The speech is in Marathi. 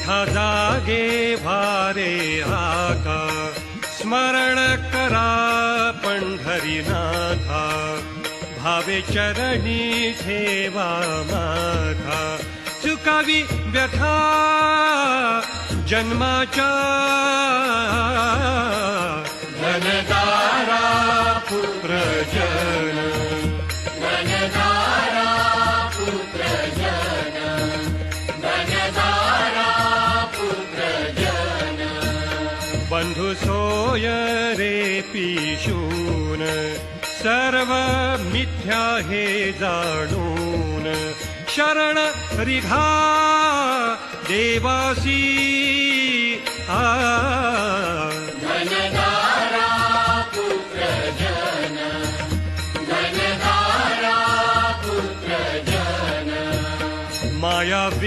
उठा जागे भारे आका, स्मरण करा पंढरीनाथा, भावे चरणी ठेवा माथा, चुकावी व्यथा जन्माच्या, धनदारा पुत्र जन, धनदारा पुत्र जन, धनदारा पुत्र जन. बंधु सोय रे पिशून, सर्व मिथ्या हे जाणून, शरण रिघा देवासी आ